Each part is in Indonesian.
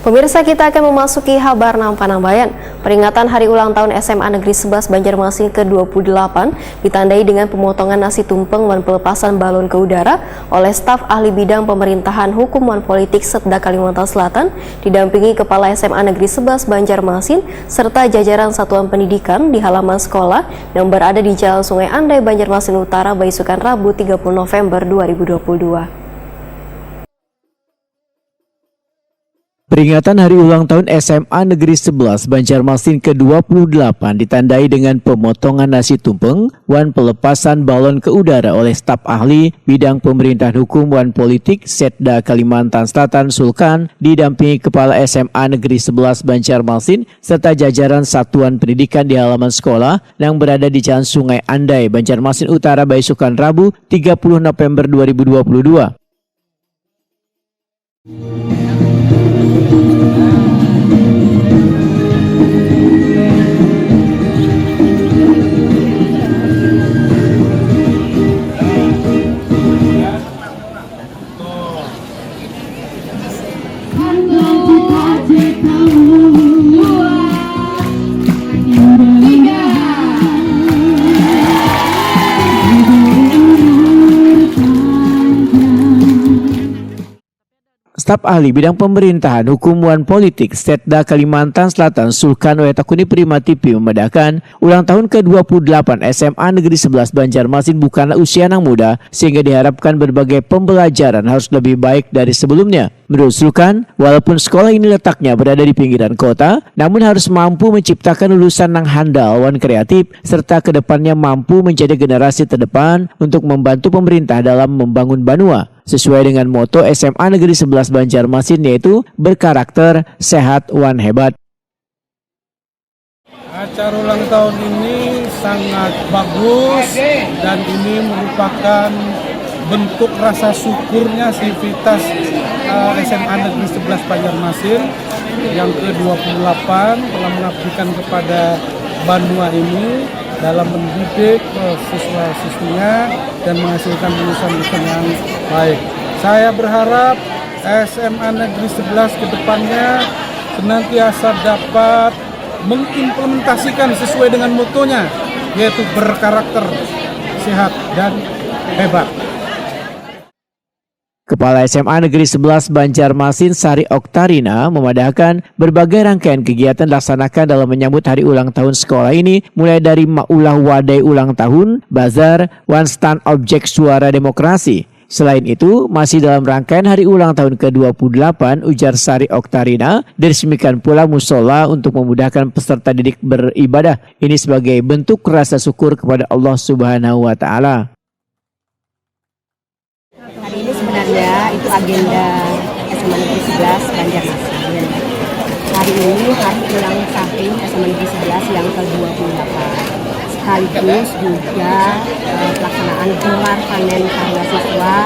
Pemirsa, kita akan memasuki Habar Nampanambayan. Peringatan Hari Ulang Tahun SMA Negeri 11 Banjarmasin ke-28 ditandai dengan pemotongan nasi tumpeng dan pelepasan balon ke udara oleh staf ahli bidang pemerintahan hukum dan politik Setda Kalimantan Selatan didampingi Kepala SMA Negeri 11 Banjarmasin serta jajaran satuan pendidikan di halaman sekolah yang berada di Jalan Sungai Andai, Banjarmasin Utara, Baisukan, Rabu 30 November 2022. Peringatan Hari Ulang Tahun SMA Negeri 11 Banjarmasin ke-28 ditandai dengan pemotongan nasi tumpeng dan pelepasan balon ke udara oleh staf ahli bidang pemerintahan hukum dan politik Setda Kalimantan Selatan Sulkan didampingi Kepala SMA Negeri 11 Banjarmasin serta jajaran satuan pendidikan di halaman sekolah yang berada di Jalan Sungai Andai, Banjarmasin Utara, Baisukan, Rabu 30 November 2022. Staf ahli bidang pemerintahan hukum dan politik Setda Kalimantan Selatan Sulkan Wetakuni Primatipi membedakan ulang tahun ke-28 SMA Negeri 11 Banjarmasin bukanlah usia yang muda sehingga diharapkan berbagai pembelajaran harus lebih baik dari sebelumnya. Menurut Sulkan, walaupun sekolah ini letaknya berada di pinggiran kota, namun harus mampu menciptakan lulusan yang handal dan kreatif serta kedepannya mampu menjadi generasi terdepan untuk membantu pemerintah dalam membangun Banua. Sesuai dengan moto SMA Negeri 11 Banjarmasin yaitu berkarakter, sehat, wan hebat. Acara ulang tahun ini sangat bagus dan ini merupakan bentuk rasa syukurnya sivitas SMA Negeri 11 Banjarmasin yang ke-28 telah mengabdikan kepada Banua ini dalam mendidik siswa-siswinya dan menghasilkan lulusan-lulusan yang baik. Saya berharap SMA Negeri 11 ke depannya senantiasa dapat mengimplementasikan sesuai dengan motonya, yaitu berkarakter, sehat, dan hebat. Kepala SMA Negeri 11 Banjarmasin Sari Oktarina memadahkan berbagai rangkaian kegiatan dilaksanakan dalam menyambut hari ulang tahun sekolah ini, mulai dari maulah wadai ulang tahun, bazar, one stand objek suara demokrasi. Selain itu, masih dalam rangkaian hari ulang tahun ke-28, ujar Sari Oktarina, diresmikan pula musola untuk memudahkan peserta didik beribadah. Ini sebagai bentuk rasa syukur kepada Allah Subhanahu wa Ta'ala. Hari ini sebenarnya itu agenda SMA Negeri 11 Banjarmasin. Hari ini hari ulang tahun SMA Negeri 11 yang ke-28. Sekaligus juga pelaksanaan gelar panen karya siswa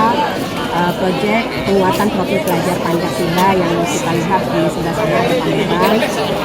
proyek penguatan profil pelajar Pancasila yang kita lihat di sebelah sana depan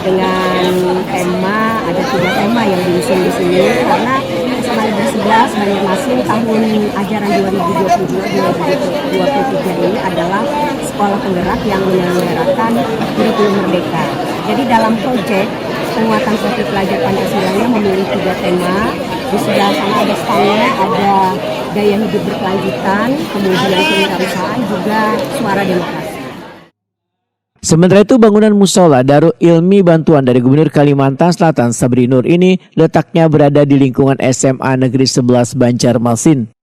dengan tema, ada 3 tema yang diusung di sini karena SMA Negeri 11 Banjarmasin tahun ajaran 2022-2023 ini adalah sekolah penggerak yang menyelenggarakan kurikulum merdeka. Jadi dalam proyek penguatan profil pelajar Pancasila memilih 3 tema. Di sebelah sana ada standnya, ada gaya hidup berkelanjutan, kemudian kewirausahaan, juga suara demokrasi. Sementara itu, bangunan musola Darul Ilmi bantuan dari Gubernur Kalimantan Selatan Sabri Nur ini letaknya berada di lingkungan SMA Negeri 11 Banjarmasin.